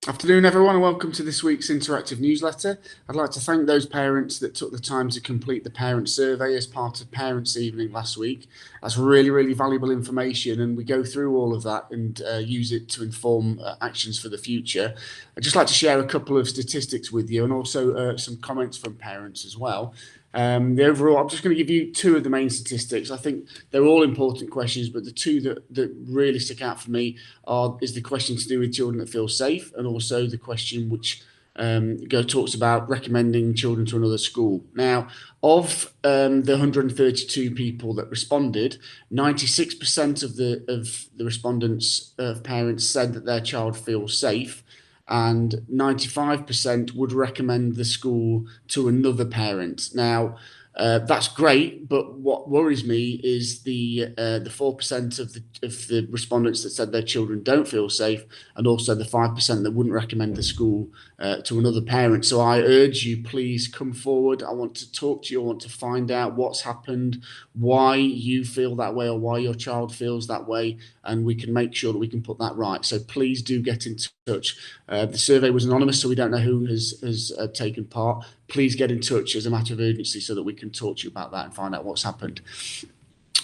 Afternoon, everyone, and welcome to this week's interactive newsletter. I'd like to thank those parents that took the time to complete the parent survey as part of Parents' Evening last week. That's really, really valuable information, and we go through all of that and use it to inform actions for the future. I'd just like to share a couple of statistics with you and also some comments from parents as well. The overall, I'm just going to give you two of the main statistics. I think they're all important questions, but the two that really stick out for me is the question to do with children that feel safe, and also the question which talks about recommending children to another school. Now, of the 132 people that responded, 96% of the respondents of parents said that their child feels safe, and 95% would recommend the school to another parent. Now, that's great, but what worries me is the 4% of the respondents that said their children don't feel safe, and also the 5% that wouldn't recommend the school to another parent. So I urge you, please come forward. I want to talk to you. I want to find out what's happened, why you feel that way, or why your child feels that way, and we can make sure that we can put that right. So please do get in touch. The survey was anonymous, so we don't know who has taken part. Please get in touch as a matter of urgency so that we can talk to you about that and find out what's happened.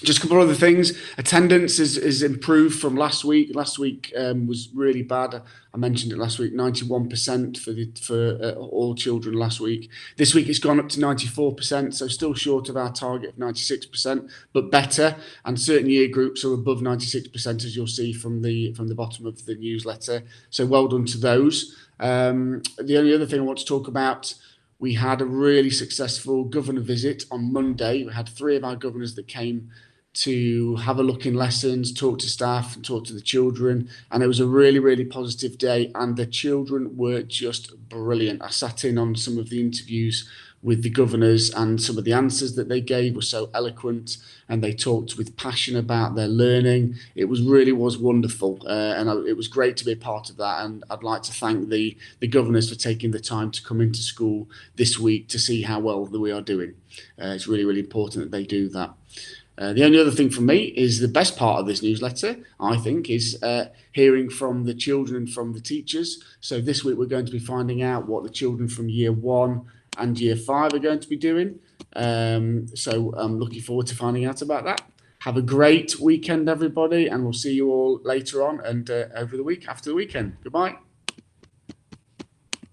Just a couple of other things. Attendance is improved from last week. Last week was really bad. I mentioned it last week, 91% for all children last week. This week it's gone up to 94%, so still short of our target of 96%, but better. And certain year groups are above 96%, as you'll see from the bottom of the newsletter. So well done to those. The only other thing I want to talk about, we had a really successful governor visit on Monday. We had 3 of our governors that came to have a look in lessons, talk to staff and talk to the children. And it was a really, really positive day. And the children were just brilliant. I sat in on some of the interviews with the governors, and some of the answers that they gave were so eloquent, and they talked with passion about their learning. It was wonderful, and it was great to be a part of that. And I'd like to thank the governors for taking the time to come into school this week to see how well that we are doing. It's really, really important that they do that. The only other thing for me is the best part of this newsletter, I think, is hearing from the children and from the teachers. So this week we're going to be finding out what the children from year 1 and year 5 are going to be doing. So I'm looking forward to finding out about that. Have a great weekend, everybody, and we'll see you all later on and over the week, after the weekend. Goodbye.